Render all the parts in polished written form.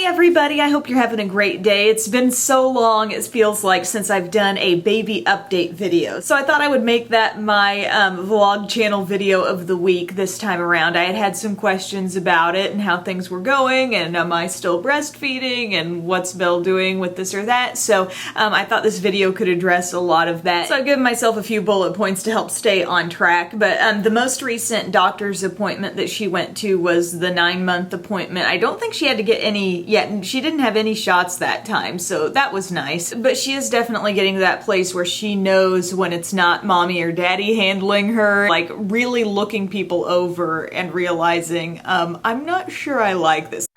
Hey everybody, I hope you're having a great day. It's been so long, it feels like, since I've done a baby update video. So I thought I would make that my vlog channel video of the week this time around. I had some questions about it and how things were going, and am I still breastfeeding, and what's Belle doing with this or that. So I thought this video could address a lot of that. So I've given myself a few bullet points to help stay on track. But the most recent doctor's appointment that she went to was the 9-month appointment. I don't think she had to get any yet, and she didn't have any shots that time, so that was nice. But she is definitely getting to that place where she knows when it's not mommy or daddy handling her, like really looking people over and realizing, I'm not sure I like this.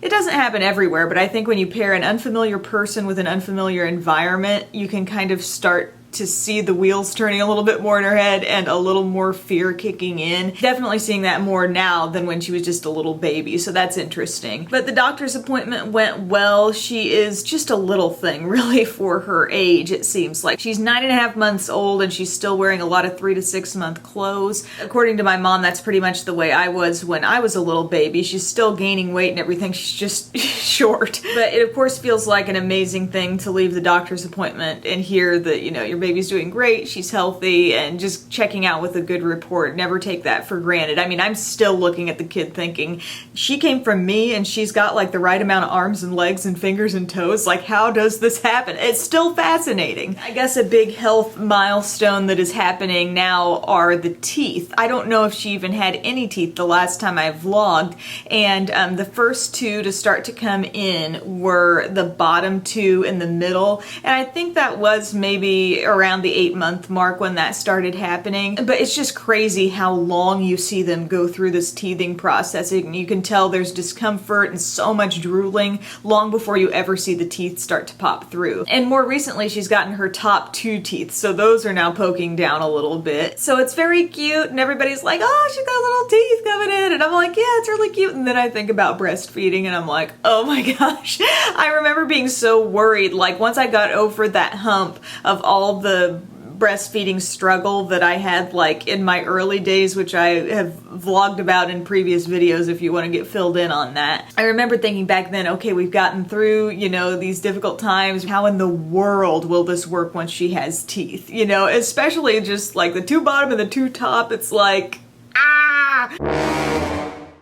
It doesn't happen everywhere, but I think when you pair an unfamiliar person with an unfamiliar environment, you can kind of start to see the wheels turning a little bit more in her head and a little more fear kicking in. Definitely seeing that more now than when she was just a little baby, so that's interesting. But the doctor's appointment went well. She is just a little thing, really, for her age, it seems like. She's 9.5 months old and she's still wearing a lot of 3 to 6 month clothes. According to my mom, that's pretty much the way I was when I was a little baby. She's still gaining weight and everything. She's just short. But it of course feels like an amazing thing to leave the doctor's appointment and hear that, you know, your baby's doing great, she's healthy, and just checking out with a good report. Never take that for granted. I mean, I'm still looking at the kid thinking, she came from me and she's got like the right amount of arms and legs and fingers and toes. Like, how does this happen? It's still fascinating. I guess a big health milestone that is happening now are the teeth. I don't know if she even had any teeth the last time I vlogged, and the first two to start to come in were the bottom two in the middle, and I think that was maybe around the 8-month mark when that started happening. But it's just crazy how long you see them go through this teething process. You can tell there's discomfort and so much drooling long before you ever see the teeth start to pop through. And more recently, she's gotten her top 2 teeth, so those are now poking down a little bit. So it's very cute, and everybody's like, oh, she's got little teeth coming in, and I'm like, yeah, it's really cute. And then I think about breastfeeding, and I'm like, oh my gosh. I remember being so worried, like once I got over that hump of all the breastfeeding struggle that I had like in my early days, which I have vlogged about in previous videos if you want to get filled in on that. I remember thinking back then, okay, we've gotten through, you know, these difficult times. How in the world will this work once she has teeth? You know, especially just like the 2 bottom and the 2 top, it's like, ah!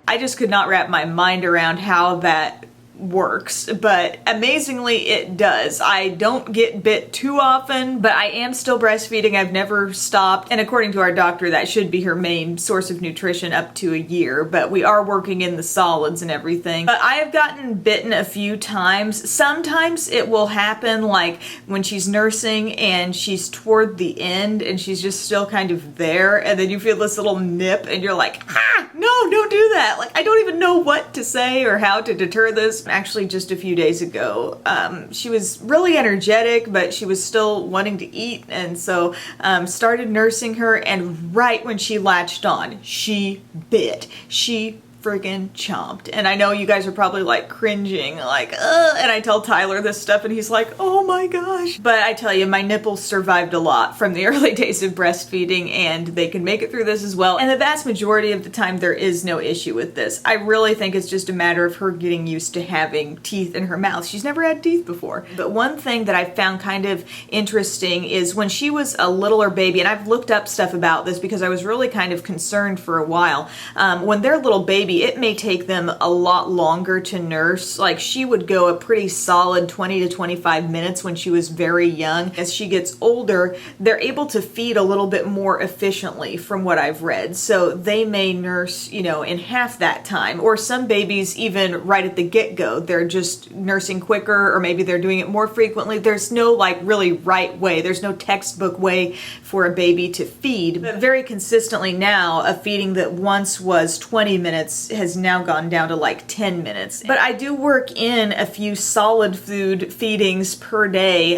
I just could not wrap my mind around how that works, but amazingly it does. I don't get bit too often, but I am still breastfeeding. I've never stopped, and according to our doctor, that should be her main source of nutrition up to a year, but we are working in the solids and everything. But I have gotten bitten a few times. Sometimes it will happen like when she's nursing and she's toward the end and she's just still kind of there, and then you feel this little nip and you're like, ah, no, don't do that. Like, I don't even know what to say or how to deter this. Actually, just a few days ago, she was really energetic, but she was still wanting to eat, and so started nursing her, and right when she latched on, she bit. She friggin' chomped. And I know you guys are probably like cringing, like, ugh, and I tell Tyler this stuff and he's like, oh my gosh. But I tell you, my nipples survived a lot from the early days of breastfeeding, and they can make it through this as well. And the vast majority of the time, there is no issue with this. I really think it's just a matter of her getting used to having teeth in her mouth. She's never had teeth before. But one thing that I found kind of interesting is when she was a littler baby, and I've looked up stuff about this because I was really kind of concerned for a while. When they're little baby, it may take them a lot longer to nurse. Like, she would go a pretty solid 20 to 25 minutes when she was very young. As she gets older, they're able to feed a little bit more efficiently from what I've read. So they may nurse, you know, in half that time. Or some babies, even right at the get-go, they're just nursing quicker, or maybe they're doing it more frequently. There's no like really right way. There's no textbook way for a baby to feed. But very consistently now, a feeding that once was 20 minutes has now gone down to like 10 minutes. But I do work in a few solid food feedings per day,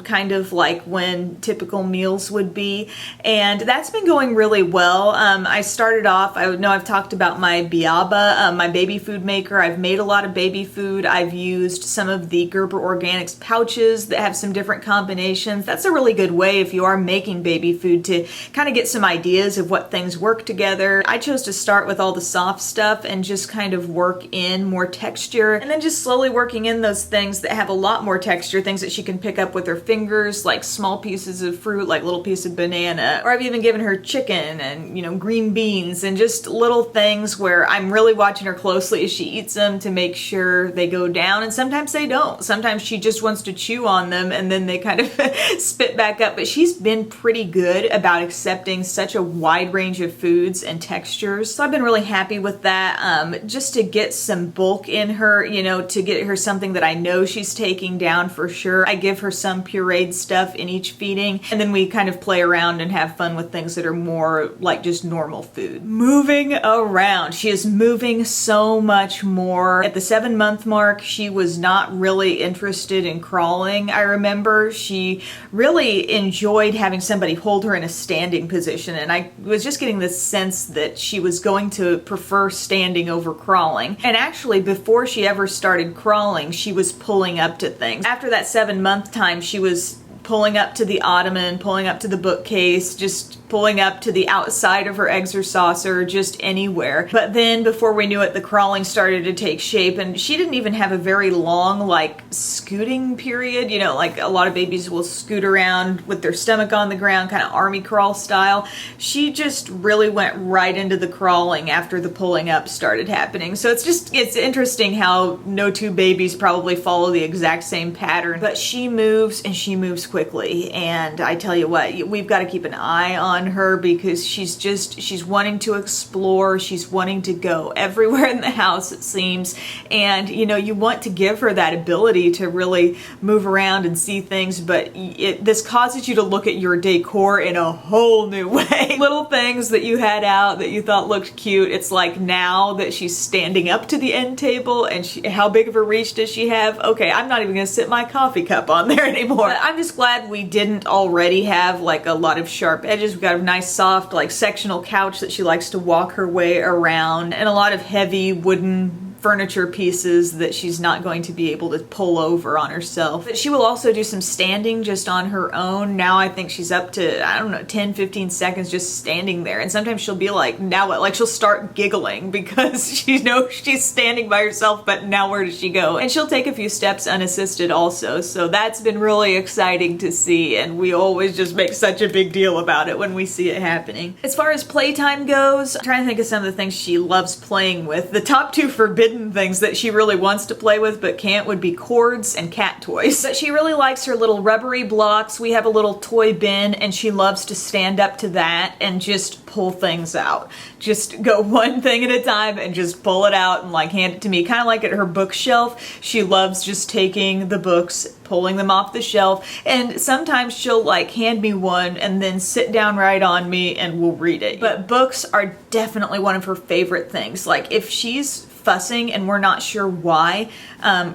kind of like when typical meals would be, and that's been going really well. I started off, I know I've talked about my Biaba, my baby food maker. I've made a lot of baby food. I've used some of the Gerber Organics pouches that have some different combinations. That's a really good way if you are making baby food to kind of get some ideas of what things work together. I chose to start with all the soft stuff stuff and just kind of work in more texture, and then just slowly working in those things that have a lot more texture, things that she can pick up with her fingers, like small pieces of fruit, like little piece of banana, or I've even given her chicken and, you know, green beans, and just little things where I'm really watching her closely as she eats them to make sure they go down, and sometimes they don't. Sometimes she just wants to chew on them and then they kind of spit back up, but she's been pretty good about accepting such a wide range of foods and textures. So I've been really happy with that, just to get some bulk in her, you know, to get her something that I know she's taking down for sure. I give her some pureed stuff in each feeding, and then we kind of play around and have fun with things that are more like just normal food. Moving around. She is moving so much more. At the 7-month mark, she was not really interested in crawling. I remember she really enjoyed having somebody hold her in a standing position, and I was just getting this sense that she was going to prefer standing over crawling. And actually, before she ever started crawling, she was pulling up to things. After that 7-month time, she was pulling up to the ottoman, pulling up to the bookcase, just pulling up to the outside of her eggs or saucer, just anywhere. But then before we knew it, the crawling started to take shape, and she didn't even have a very long like scooting period. You know, like a lot of babies will scoot around with their stomach on the ground, kind of army crawl style. She just really went right into the crawling after the pulling up started happening. So it's interesting how no two babies probably follow the exact same pattern, but she moves, and she moves quickly. And I tell you what, we've got to keep an eye on her because she's wanting to explore. She's wanting to go everywhere in the house, it seems. And you know, you want to give her that ability to really move around and see things, but this causes you to look at your decor in a whole new way. Little things that you had out that you thought looked cute, it's like now that she's standing up to the end table, and how big of a reach does she have? Okay, I'm not even gonna sit my coffee cup on there anymore. But I'm just glad we didn't already have like a lot of sharp edges. We got a nice soft like sectional couch that she likes to walk her way around, and a lot of heavy wooden furniture pieces that she's not going to be able to pull over on herself. But she will also do some standing just on her own. Now I think she's up to, I don't know, 10-15 seconds just standing there, and sometimes she'll be like, now what? Like she'll start giggling because she knows she's standing by herself, but now where does she go? And she'll take a few steps unassisted also, so that's been really exciting to see, and we always just make such a big deal about it when we see it happening. As far as playtime goes, I'm trying to think of some of the things she loves playing with. The top two forbidden things that she really wants to play with but can't would be cords and cat toys. But she really likes her little rubbery blocks. We have a little toy bin, and she loves to stand up to that and just pull things out. Just go one thing at a time and just pull it out and like hand it to me. Kind of like at her bookshelf. She loves just taking the books, pulling them off the shelf, and sometimes she'll like hand me one and then sit down right on me and we'll read it. But books are definitely one of her favorite things. Like if she's fussing and we're not sure why,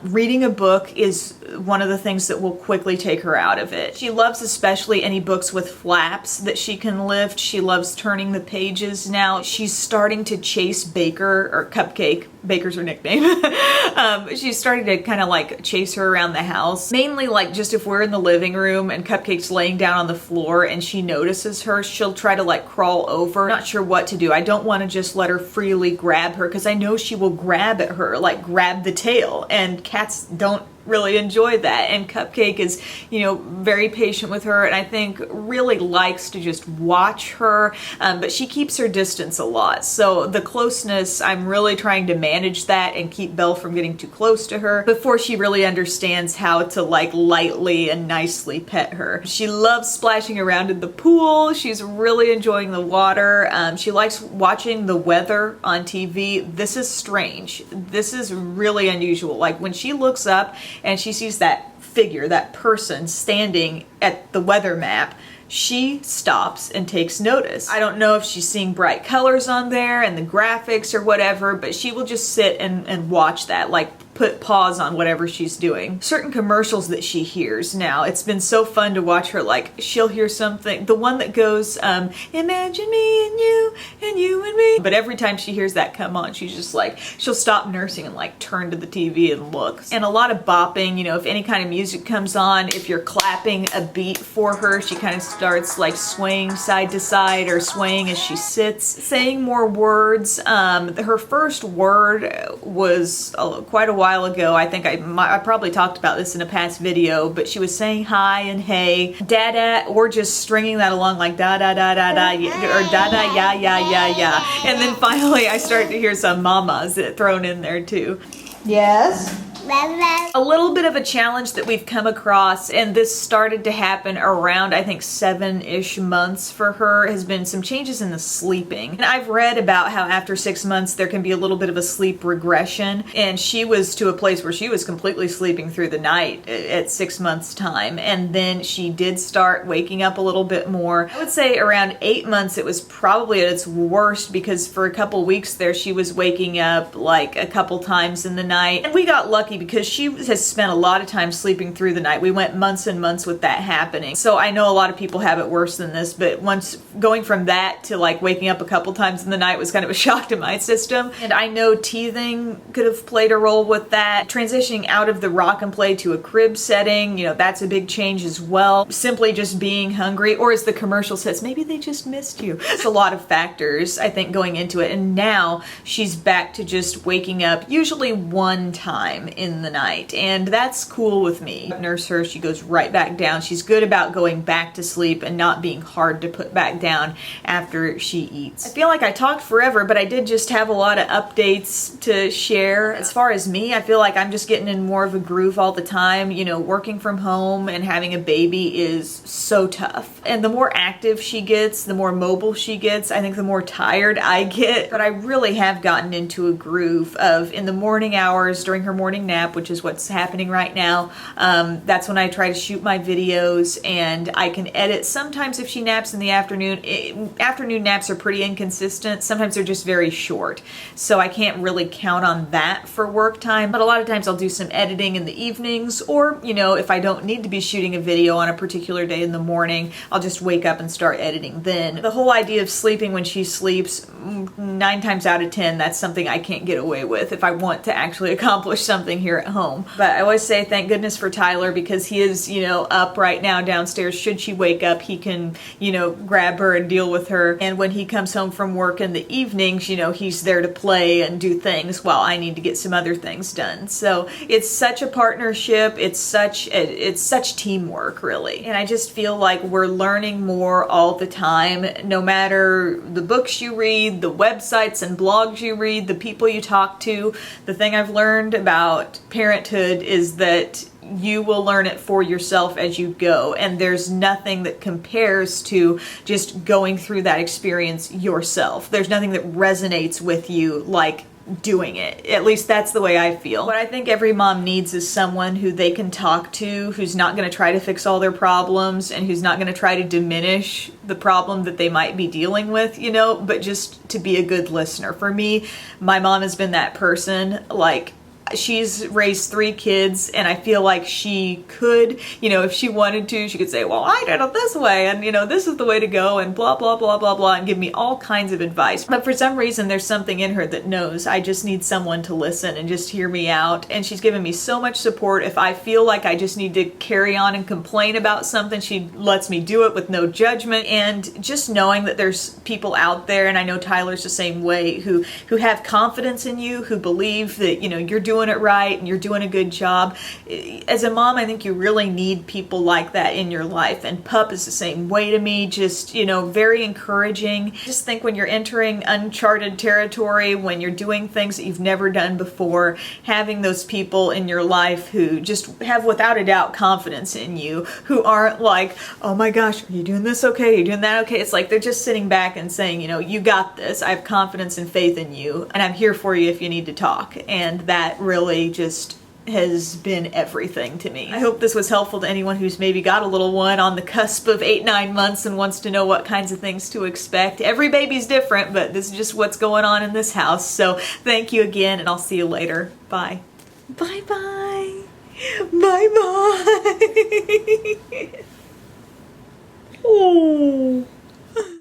reading a book is one of the things that will quickly take her out of it. She loves especially any books with flaps that she can lift. She loves turning the pages now. She's starting to chase Baker, or Cupcake. Baker's her nickname. She's starting to kind of like chase her around the house. Mainly like just if we're in the living room and Cupcake's laying down on the floor and she notices her, she'll try to like crawl over. Not sure what to do. I don't want to just let her freely grab her because I know she will grab at her, like grab the tail, and cats don't really enjoy that. And Cupcake is, you know, very patient with her, and I think really likes to just watch her, but she keeps her distance a lot. So the closeness, I'm really trying to manage that and keep Belle from getting too close to her before she really understands how to like lightly and nicely pet her. She loves splashing around in the pool. She's really enjoying the water. She likes watching the weather on TV. This is strange. This is really unusual. Like when she looks up and she sees that figure, that person standing at the weather map, she stops and takes notice. I don't know if she's seeing bright colors on there and the graphics or whatever, but she will just sit and watch that, like put pause on whatever she's doing. Certain commercials that she hears now, it's been so fun to watch her, like, she'll hear something, the one that goes, imagine me and you and me. But every time she hears that come on, she's just like, she'll stop nursing and like turn to the TV and look. And a lot of bopping, you know, if any kind of music comes on, if you're clapping a beat for her, she kind of starts like swaying side to side or swaying as she sits, saying more words. Her first word was quite a while ago. I think I probably talked about this in a past video, but she was saying hi and hey, dada, or just stringing that along like da da da da da, or da da ya ya ya ya. And then finally I started to hear some mamas thrown in there too. Yes. A little bit of a challenge that we've come across, and this started to happen around, I think, 7-ish months for her, has been some changes in the sleeping. And I've read about how after 6 months there can be a little bit of a sleep regression, and she was to a place where she was completely sleeping through the night at 6 months time, and then she did start waking up a little bit more. I would say around 8 months it was probably at its worst, because for a couple weeks there she was waking up like a couple times in the night, and we got lucky because she has spent a lot of time sleeping through the night. We went months and months with that happening. So I know a lot of people have it worse than this, but once going from that to like waking up a couple times in the night was kind of a shock to my system. And I know teething could have played a role with that. Transitioning out of the rock and play to a crib setting, you know, that's a big change as well. Simply just being hungry, or as the commercial says, maybe they just missed you. It's a lot of factors, I think, going into it. And now she's back to just waking up usually one time in the night, and that's cool with me. Nurse her, she goes right back down. She's good about going back to sleep and not being hard to put back down after she eats. I feel like I talked forever, but I did just have a lot of updates to share. As far as me, I feel like I'm just getting in more of a groove all the time. You know, working from home and having a baby is so tough. And the more active she gets, the more mobile she gets, I think the more tired I get. But I really have gotten into a groove of, in the morning hours during her morning nap, which is what's happening right now, that's when I try to shoot my videos, and I can edit. Sometimes if she naps in the afternoon, afternoon naps are pretty inconsistent. Sometimes they're just very short, so I can't really count on that for work time. But a lot of times I'll do some editing in the evenings, or, you know, if I don't need to be shooting a video on a particular day in the morning, I'll just wake up and start editing then. The whole idea of sleeping when she sleeps, 9 times out of 10, that's something I can't get away with if I want to actually accomplish something here at home. But I always say thank goodness for Tyler, because he is, you know, up right now downstairs. Should she wake up, he can, you know, grab her and deal with her. And when he comes home from work in the evenings, you know, he's there to play and do things while I need to get some other things done. So it's such a partnership. It's such teamwork, really. And I just feel like we're learning more all the time, no matter the books you read, the websites and blogs you read, the people you talk to. The thing I've learned about parenthood is that you will learn it for yourself as you go, and there's nothing that compares to just going through that experience yourself. There's nothing that resonates with you like doing it. At least that's the way I feel. What I think every mom needs is someone who they can talk to, who's not going to try to fix all their problems, and who's not going to try to diminish the problem that they might be dealing with, you know, but just to be a good listener. For me, my mom has been that person. Like, she's raised 3 kids, and I feel like she could, you know, if she wanted to, she could say, well, I did it this way, and, you know, this is the way to go, and blah, blah, blah, blah, blah, and give me all kinds of advice. But for some reason, there's something in her that knows I just need someone to listen and just hear me out. And she's given me so much support. If I feel like I just need to carry on and complain about something, she lets me do it with no judgment. And just knowing that there's people out there, and I know Tyler's the same way, who have confidence in you, who believe that, you know, you're doing it right and you're doing a good job. As a mom, I think you really need people like that in your life, and Pup is the same way to me. Just, you know, very encouraging. Just think, when you're entering uncharted territory, when you're doing things that you've never done before, having those people in your life who just have, without a doubt, confidence in you, who aren't like, oh my gosh, are you doing this okay? Are you doing that okay? It's like they're just sitting back and saying, you know, you got this. I have confidence and faith in you, and I'm here for you if you need to talk. And that really just has been everything to me. I hope this was helpful to anyone who's maybe got a little one on the cusp of 8-9 months and wants to know what kinds of things to expect. Every baby's different, but this is just what's going on in this house. So thank you again, and I'll see you later. Bye. Bye-bye. Bye-bye. Oh.